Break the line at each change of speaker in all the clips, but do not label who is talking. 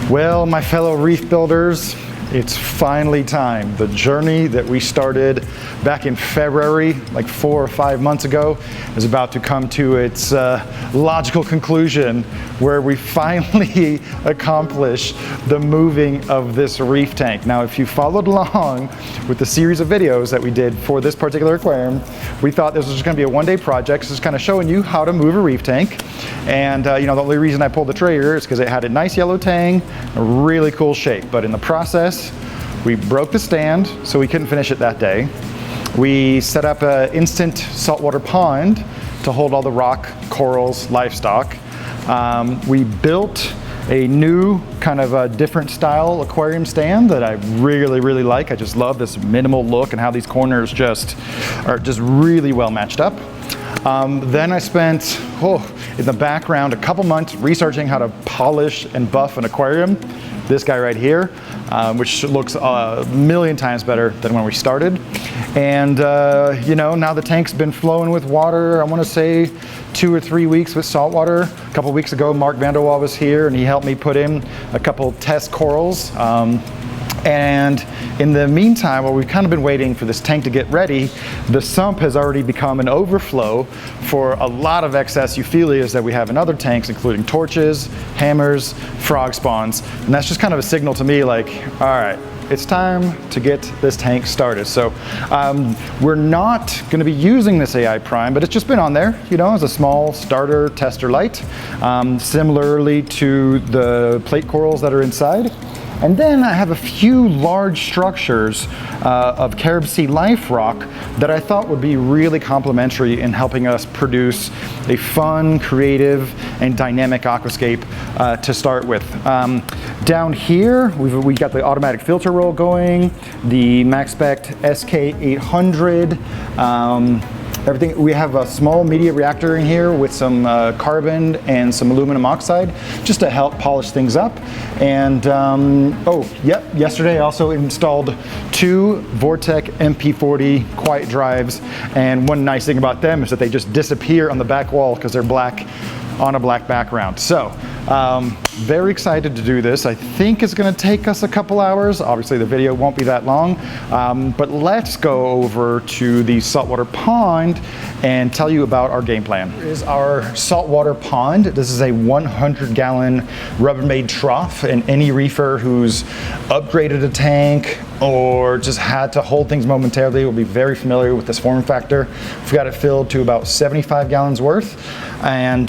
Well, my fellow reef builders, it's finally time. The journey that we started back in February, like 4 or 5 months ago, is about to come to its logical conclusion, where we finally accomplish the moving of this reef tank. Now, if you followed along with the series of videos that we did for this particular aquarium, we thought this was just gonna be a one-day project, just kind of showing you how to move a reef tank. And you know, the only reason I pulled the trigger is because it had a nice yellow tang, a really cool shape. But in the process, we broke the stand, so we couldn't finish it that day. We set up an instant saltwater pond to hold all the rock, corals, livestock. We built a new kind of a different style aquarium stand that I really like. I just love this minimal look and how these corners are just really well matched up. Then I spent, in the background, a couple months researching how to polish and buff an aquarium. This guy right here, which looks a million times better than when we started. And you know, now the tank's been flowing with water, I want to say 2 or 3 weeks with salt water. A couple weeks ago, Mark Vanderwall was here and he helped me put in a couple test corals. And in the meantime, while we've kind of been waiting for this tank to get ready, the sump has already become an overflow for a lot of excess euphyllias that we have in other tanks, including torches, hammers, frog spawns. And that's just kind of a signal to me like, all right, it's time to get this tank started. So we're not going to be using this AI Prime, but it's just been on there, you know, as a small starter tester light, similarly to the plate corals that are inside. And then I have a few large structures of Carib Sea life rock that I thought would be really complementary in helping us produce a fun, creative, and dynamic aquascape to start with. Down here, we got the automatic filter roll going, the MaxSpect SK800, everything. We have a small media reactor in here with some carbon and some aluminum oxide just to help polish things up. And yesterday I also installed 2 Vortec MP40 quiet drives, and one nice thing about them is that they just disappear on the back wall because they're black on a black background. So very excited to do this. I think it's going to take us a couple hours. Obviously the video won't be that long, but let's go over to the saltwater pond and tell you about our game plan. Here is our saltwater pond. This is a 100-gallon Rubbermaid trough, and any reefer who's upgraded a tank or just had to hold things momentarily will be very familiar with this form factor. We've got it filled to about 75 gallons worth. And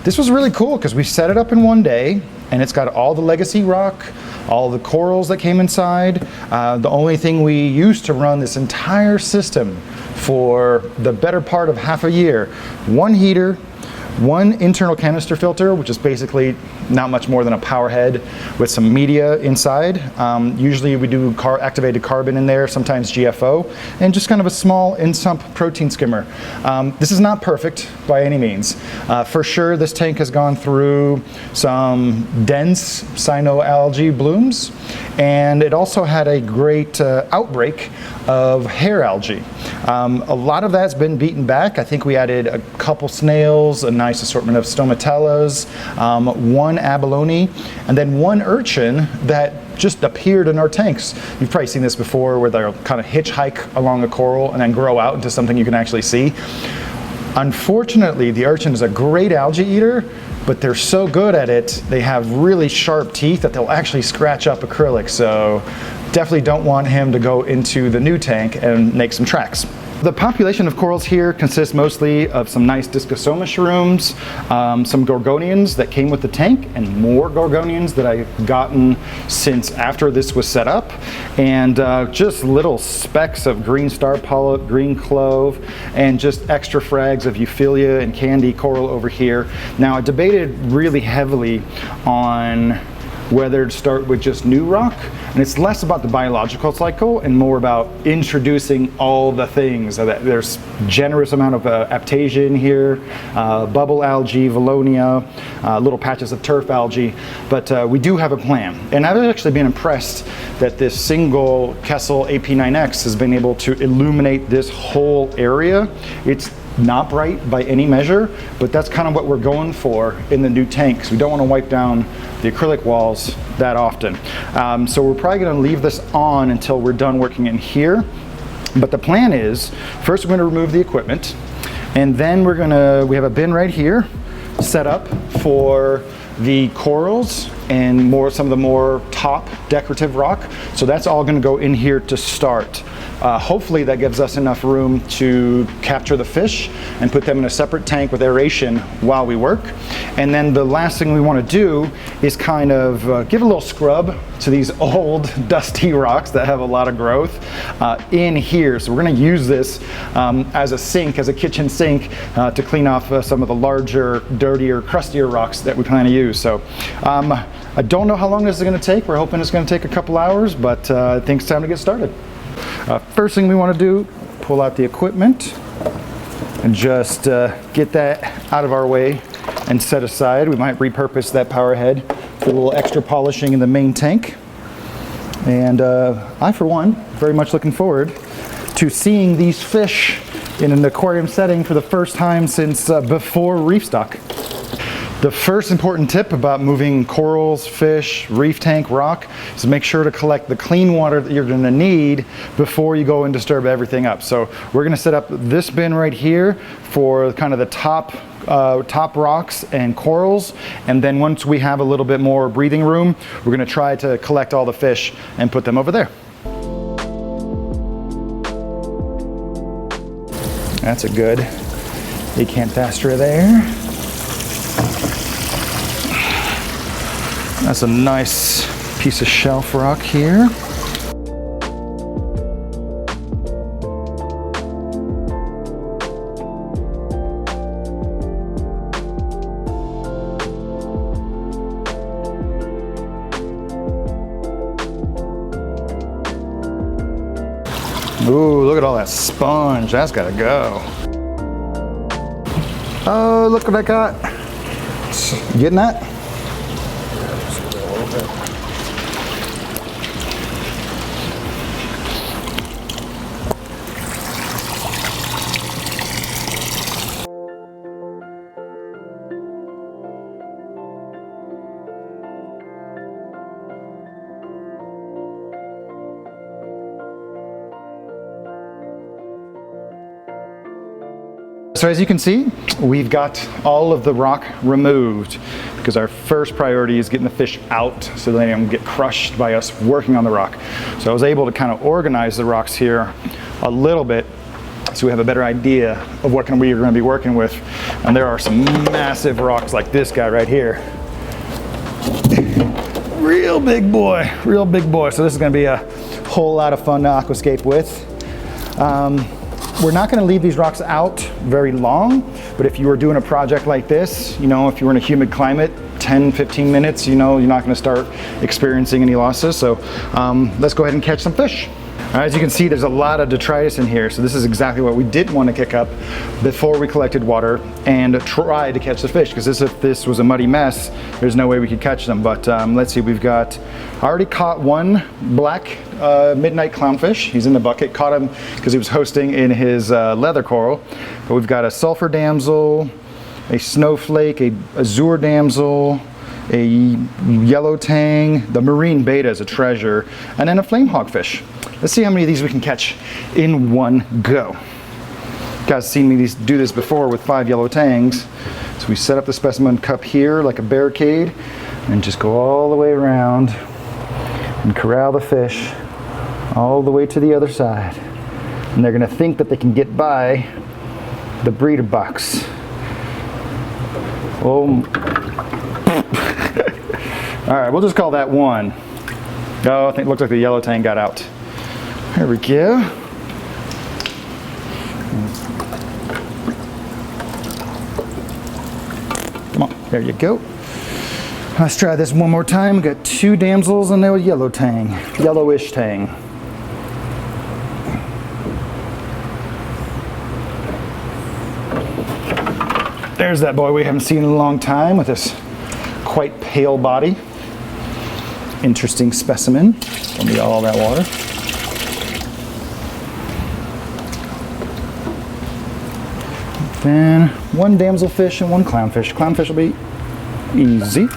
this was really cool because we set it up in one day, and it's got all the legacy rock, all the corals that came inside. The only thing we used to run this entire system for the better part of half a year: 1 heater, 1 internal canister filter, which is basically not much more than a power head with some media inside. Usually we do activated carbon in there, sometimes GFO, and just kind of a small in-sump protein skimmer. This is not perfect by any means. For sure, this tank has gone through some dense cyanoalgae blooms, and it also had a great outbreak of hair algae. A lot of that's been beaten back. I think we added a couple snails, a nice assortment of stomatellas, 1 abalone, and then 1 urchin that just appeared in our tanks. You've probably seen this before, where they'll kind of hitchhike along a coral and then grow out into something you can actually see. Unfortunately, the urchin is a great algae eater, but they're so good at it, they have really sharp teeth that they'll actually scratch up acrylic. So definitely don't want him to go into the new tank and make some tracks. The population of corals here consists mostly of some nice Discosoma shrooms, some gorgonians that came with the tank, and more gorgonians that I've gotten since after this was set up, and just little specks of green star polyp, green clove, and just extra frags of Euphilia and candy coral over here. Now, I debated really heavily on whether to start with just new rock, and it's less about the biological cycle and more about introducing all the things. There's generous amount of aptasia in here, bubble algae, valonia, little patches of turf algae, but we do have a plan. And I've actually been impressed that this single Kessel AP9X has been able to illuminate this whole area. It's not bright by any measure, but that's kind of what we're going for in the new tank, because we don't want to wipe down the acrylic walls that often. So we're probably going to leave this on until we're done working in here. But the plan is, first we're going to remove the equipment, and then we have a bin right here set up for the corals and some of the more top decorative rock. So that's all going to go in here to start. Hopefully that gives us enough room to capture the fish and put them in a separate tank with aeration while we work. And then the last thing we want to do is kind of give a little scrub to these old dusty rocks that have a lot of growth in here. So we're going to use this as a sink, as a kitchen sink, to clean off some of the larger, dirtier, crustier rocks that we plan to use. So I don't know how long this is going to take. We're hoping it's going to take a couple hours, but I think it's time to get started. First thing we want to do, pull out the equipment and just get that out of our way and set aside. We might repurpose that power head for a little extra polishing in the main tank. And I, for one, very much looking forward to seeing these fish in an aquarium setting for the first time since before reef stock. The first important tip about moving corals, fish, reef tank, rock is to make sure to collect the clean water that you're going to need before you go and disturb everything up. So we're going to set up this bin right here for kind of the top rocks and corals, and then once we have a little bit more breathing room, we're going to try to collect all the fish and put them over there. That's a good acanthaster there. That's a nice piece of shelf rock here. Ooh, look at all that sponge. That's gotta go. Oh, look what I got. You getting that? So as you can see, we've got all of the rock removed because our first priority is getting the fish out so they don't get crushed by us working on the rock. So I was able to kind of organize the rocks here a little bit so we have a better idea of what we're going to be working with. And there are some massive rocks like this guy right here. Real big boy, real big boy. So this is going to be a whole lot of fun to aquascape with. We're not going to leave these rocks out very long, but if you were doing a project like this, you know, if you were in a humid climate, 10-15 minutes, you know, you're not going to start experiencing any losses. So let's go ahead and catch some fish. As you can see, there's a lot of detritus in here, so this is exactly what we didn't want to kick up before we collected water and try to catch the fish, because if this was a muddy mess, there's no way we could catch them. But let's see, I already caught one black midnight clownfish. He's in the bucket. Caught him because he was hosting in his leather coral. But we've got a sulfur damsel, a snowflake, a azure damsel, a yellow tang, the marine beta is a treasure, and then a flame hogfish. Let's see how many of these we can catch in one go. You guys seen me do this before with 5 yellow tangs. So we set up the specimen cup here like a barricade and just go all the way around and corral the fish all the way to the other side. And they're gonna think that they can get by the breeder box. Oh. All right, we'll just call that one. Oh, I think it looks like the yellow tang got out. There we go. Come on, there you go. Let's try this one more time. We got 2 damsels and now a yellow tang, yellowish tang. There's that boy we haven't seen in a long time with this quite pale body. Interesting specimen. Give me all that water. Then one damselfish and one clownfish. Clownfish will be easy.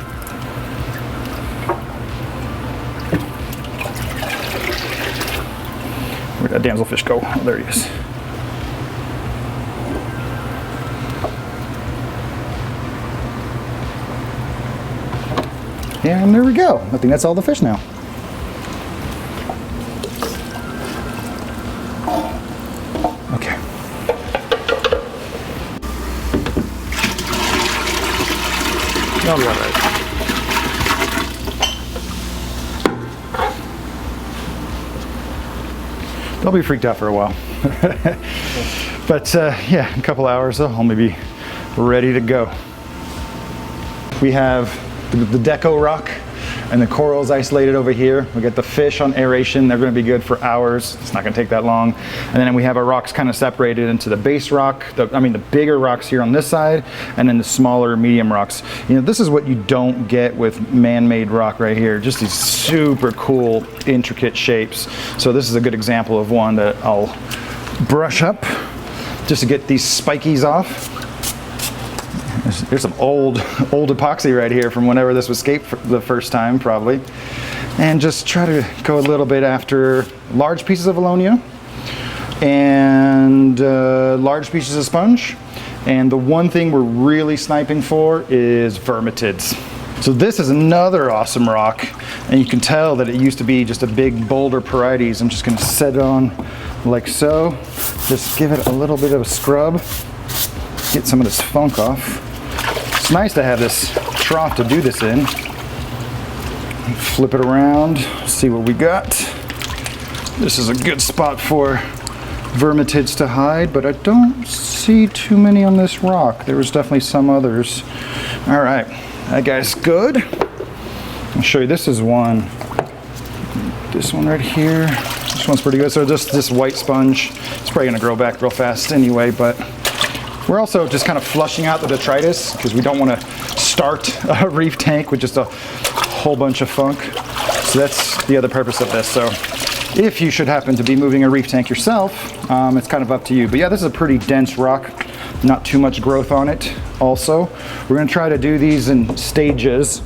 Where'd that damselfish go? Oh, there he is. And there we go. I think that's all the fish now. Okay. That'll be all right. They'll be freaked out for a while. But yeah, in a couple hours they'll only be ready to go. We have the deco rock and the corals isolated over here. We got the fish on aeration. They're going to be good for hours. It's not going to take that long. And then we have our rocks kind of separated into the base rock, the bigger rocks here on this side, and then the smaller medium rocks. You know, this is what you don't get with man-made rock right here. Just these super cool, intricate shapes. So this is a good example of one that I'll brush up just to get these spikies off. There's some old epoxy right here from whenever this was scaped for the first time, probably. And just try to go a little bit after large pieces of Alonia and large pieces of sponge. And the one thing we're really sniping for is vermitids. So this is another awesome rock, and you can tell that it used to be just a big boulder parietes. I'm just gonna set it on like so. Just give it a little bit of a scrub, get some of this funk off. It's nice to have this trough to do this in. Flip it around, see what we got. This is a good spot for vermitids to hide, but I don't see too many on this rock. There was definitely some others. All right, that guy's good. I'll show you, this is one. This one right here. This one's pretty good. So just this white sponge, it's probably gonna grow back real fast anyway, but we're also just kind of flushing out the detritus because we don't want to start a reef tank with just a whole bunch of funk. So that's the other purpose of this. So if you should happen to be moving a reef tank yourself, it's kind of up to you. But yeah, this is a pretty dense rock, not too much growth on it also. We're going to try to do these in stages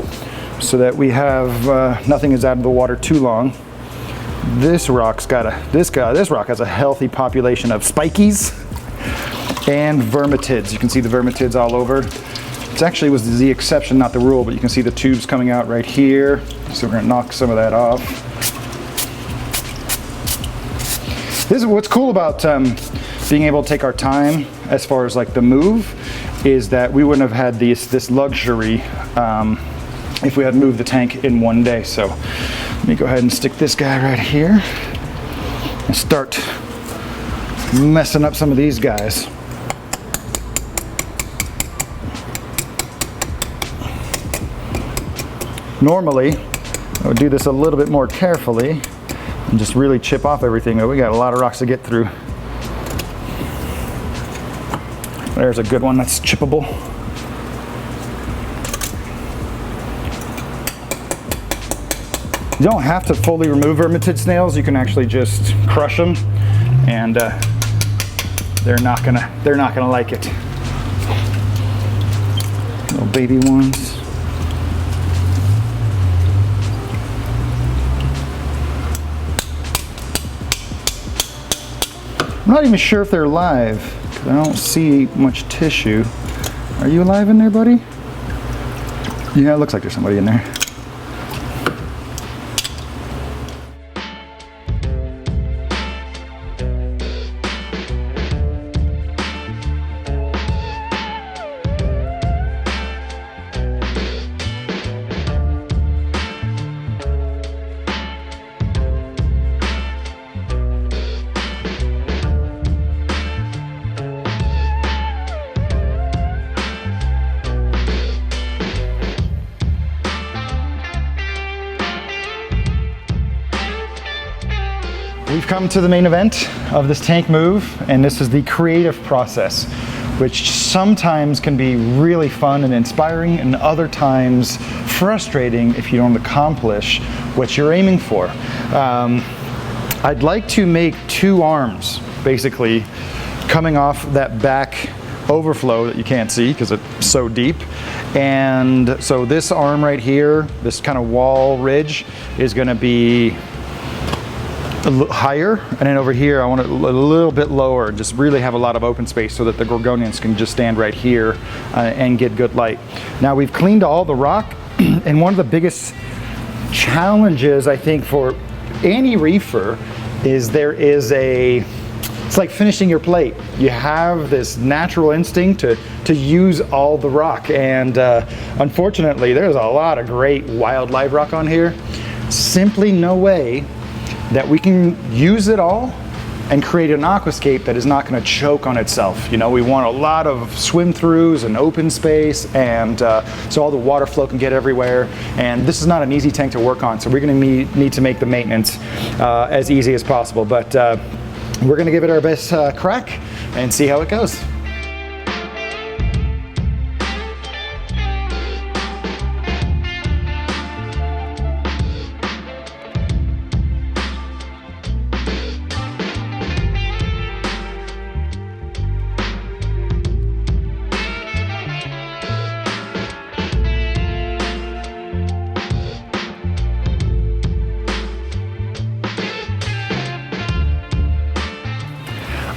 so that we have nothing is out of the water too long. This rock has a healthy population of spikies and vermitids. You can see the vermitids all over. It actually was the exception, not the rule, but you can see the tubes coming out right here. So we're gonna knock some of that off. This is what's cool about being able to take our time as far as like the move, is that we wouldn't have had this luxury if we had moved the tank in one day. So let me go ahead and stick this guy right here and start messing up some of these guys. Normally, I would do this a little bit more carefully and just really chip off everything, but we got a lot of rocks to get through. There's a good one that's chippable. You don't have to fully remove vermitid snails. You can actually just crush them, and they're not gonna like it. Little baby ones. I'm not even sure if they're alive, because I don't see much tissue. Are you alive in there, buddy? Yeah, it looks like there's somebody in there. We've come to the main event of this tank move, and this is the creative process, which sometimes can be really fun and inspiring, and other times frustrating if you don't accomplish what you're aiming for. I'd like to make two arms, basically, coming off that back overflow that you can't see because it's so deep. And so this arm right here, this kind of wall ridge, is going to be a little higher, and then over here I want it a little bit lower, just really have a lot of open space so that the gorgonians can just stand right here and get good light. Now we've cleaned all the rock, and one of the biggest challenges I think for any reefer is it's like finishing your plate. You have this natural instinct to use all the rock, and unfortunately there's a lot of great wildlife rock on here. Simply no way that we can use it all and create an aquascape that is not going to choke on itself. You know, we want a lot of swim throughs and open space, and so all the water flow can get everywhere. And this is not an easy tank to work on, so we're going to need to make the maintenance as easy as possible. But we're going to give it our best crack and see how it goes.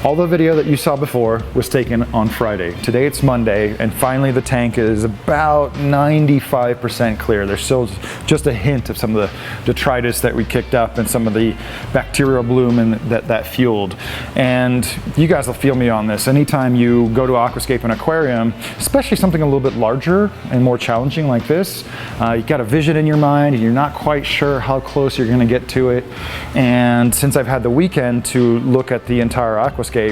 All the video that you saw before was taken on Friday. Today it's Monday, and finally the tank is about 95% clear. There's still just a hint of some of the detritus that we kicked up and some of the bacterial bloom and that fueled. And you guys will feel me on this. Anytime you go to aquascape and aquarium, especially something a little bit larger and more challenging like this, you got a vision in your mind and you're not quite sure how close you're gonna get to it. And since I've had the weekend to look at the entire aquascape,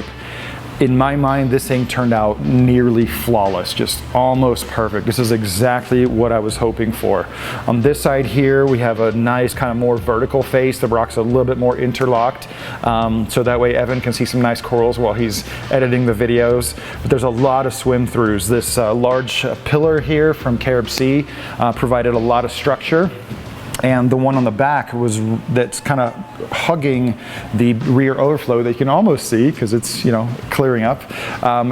in my mind, this thing turned out nearly flawless, just almost perfect. This is exactly what I was hoping for. On this side here, we have a nice kind of more vertical face. The rock's a little bit more interlocked, so that way Evan can see some nice corals while he's editing the videos. But there's a lot of swim throughs. This large pillar here from Carib Sea provided a lot of structure. And the one on the back that's kind of hugging the rear overflow that you can almost see because it's, you know, clearing up,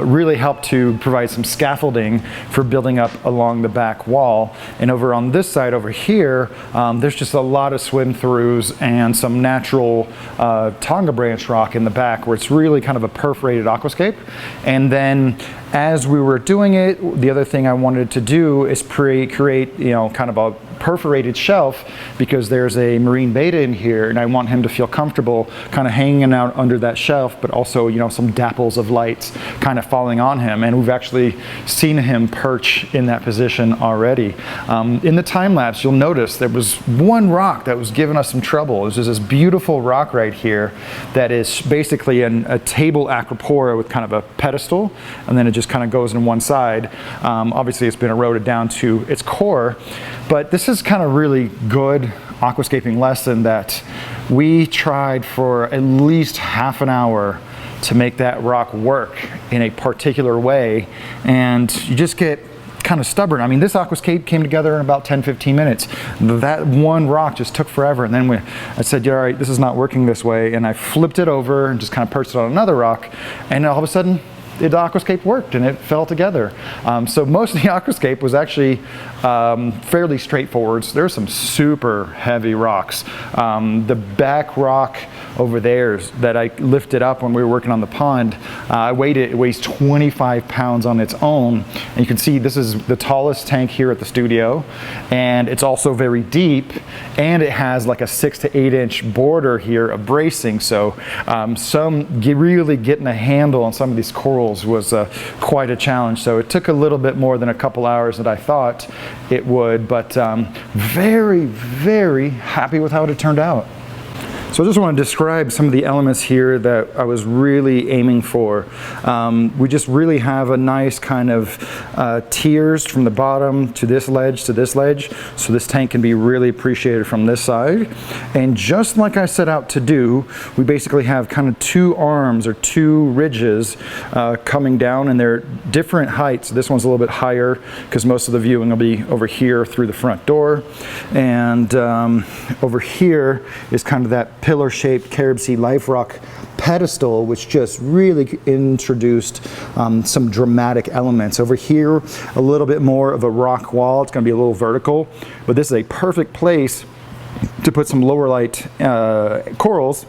really helped to provide some scaffolding for building up along the back wall. And over on this side over here, there's just a lot of swim throughs and some natural Tonga branch rock in the back where it's really kind of a perforated aquascape. And then as we were doing it, the other thing I wanted to do is create, you know, kind of a perforated shelf, because there's a marine betta in here and I want him to feel comfortable kind of hanging out under that shelf, but also, you know, some dapples of lights kind of falling on him. And we've actually seen him perch in that position already. In the time lapse, you'll notice there was one rock that was giving us some trouble. There's just this beautiful rock right here that is basically a table acropora with kind of a pedestal, and then it just kind of goes in one side. Obviously it's been eroded down to its core, but this is kind of really good aquascaping lesson that we tried for at least half an hour to make that rock work in a particular way, and you just get kind of stubborn. I mean, this aquascape came together in about 10-15 minutes. That one rock just took forever, and then I said, yeah, all right, this is not working this way, and I flipped it over and just kind of perched it on another rock, and all of a sudden the aquascape worked and it fell together. So most of the aquascape was actually fairly straightforward. So there's some super heavy rocks. The back rock over there that I lifted up when we were working on the pond, it weighs 25 pounds on its own. And you can see this is the tallest tank here at the studio, and it's also very deep, and it has like a 6 to 8 inch border here of bracing. So really getting a handle on some of these corals was quite a challenge. So it took a little bit more than a couple hours that I thought it would, but very, very happy with how it turned out. So I just want to describe some of the elements here that I was really aiming for. We just really have a nice kind of tiers from the bottom to this ledge, so this tank can be really appreciated from this side. And just like I set out to do, we basically have kind of two arms or two ridges coming down, and they're different heights. This one's a little bit higher because most of the viewing will be over here through the front door, and over here is kind of that pillar-shaped carob sea life rock pedestal, which just really introduced some dramatic elements. Over here, a little bit more of a rock wall. It's going to be a little vertical, but this is a perfect place to put some lower light corals,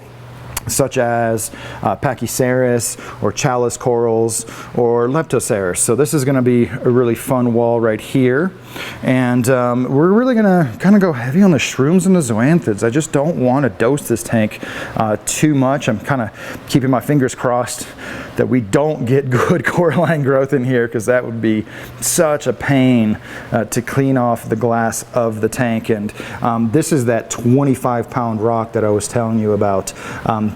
such as Pachyceras or chalice corals or Leptoceras. So this is going to be a really fun wall right here. And we're really going to kind of go heavy on the shrooms and the zoanthids. I just don't want to dose this tank too much. I'm kind of keeping my fingers crossed that we don't get good coralline growth in here, because that would be such a pain to clean off the glass of the tank. And this is that 25-pound rock that I was telling you about.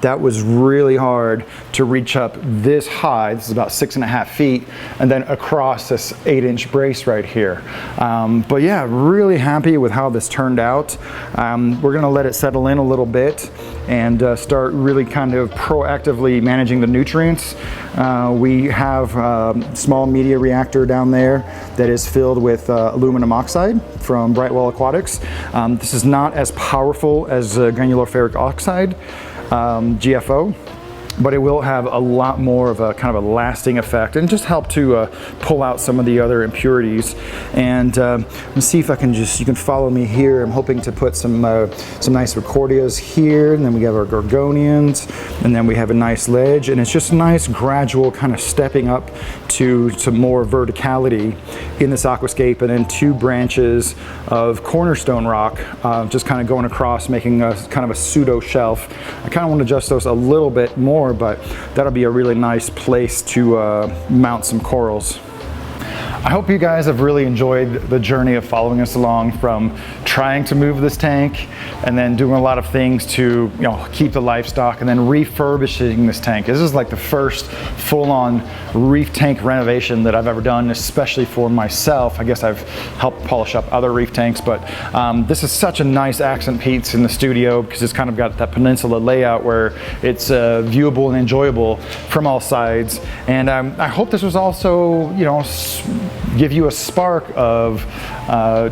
That was really hard to reach up this high. This is about 6.5 feet, and then across this 8-inch brace right here. But yeah, really happy with how this turned out. We're gonna let it settle in a little bit and start really kind of proactively managing the nutrients. We have a small media reactor down there that is filled with aluminum oxide from Brightwell Aquatics. This is not as powerful as granular ferric oxide, GFO, but it will have a lot more of a kind of a lasting effect and just help to pull out some of the other impurities. And let's see if I can you can follow me here. I'm hoping to put some nice Recordias here, and then we have our Gorgonians, and then we have a nice ledge, and it's just a nice gradual kind of stepping up to some more verticality in this aquascape, and then 2 branches of cornerstone rock just kind of going across, making a kind of a pseudo shelf. I kind of want to adjust those a little bit more, but that'll be a really nice place to mount some corals. I hope you guys have really enjoyed the journey of following us along from trying to move this tank and then doing a lot of things to, you know, keep the livestock, and then refurbishing this tank. This is like the first full-on reef tank renovation that I've ever done, especially for myself. I guess I've helped polish up other reef tanks, but this is such a nice accent piece in the studio because it's kind of got that peninsula layout where it's viewable and enjoyable from all sides. And I hope this was also, you know, give you a spark of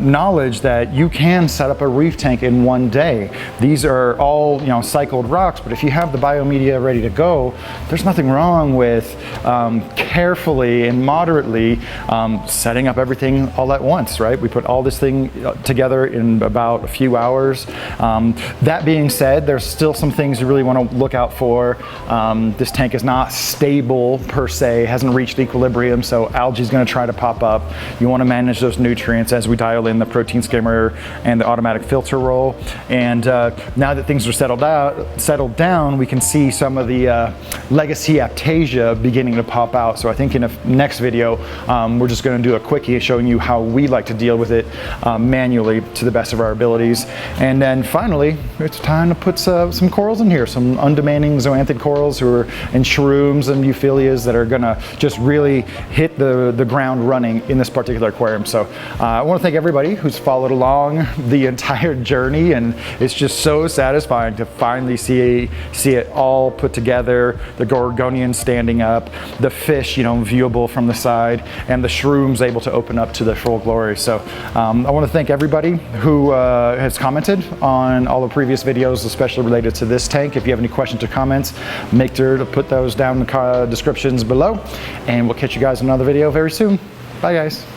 knowledge that you can set up a reef tank in one day. These are all, you know, cycled rocks, but if you have the biomedia ready to go, there's nothing wrong with carefully and moderately setting up everything all at once, right? We put all this thing together in about a few hours. That being said, there's still some things you really want to look out for. This tank is not stable per se, hasn't reached equilibrium, so algae is going to try to pop up. You want to manage those nutrients as we dial in the protein skimmer and the automatic filter roll. And now that things are settled down, we can see some of the legacy aptasia beginning to pop out. So I think in a next video, we're just going to do a quickie showing you how we like to deal with it manually to the best of our abilities. And then finally, it's time to put some corals in here, some undemanding zoanthid corals who are in shrooms and euphyllias that are going to just really hit the ground running in this particular aquarium. So I want to thank everybody who's followed along the entire journey, and it's just so satisfying to finally see it all put together, the Gorgonians standing up, the fish, you know, viewable from the side, and the shrooms able to open up to their full glory. So I want to thank everybody who has commented on all the previous videos, especially related to this tank. If you have any questions or comments, make sure to put those down in the descriptions below, and we'll catch you guys in another video very soon. Bye guys.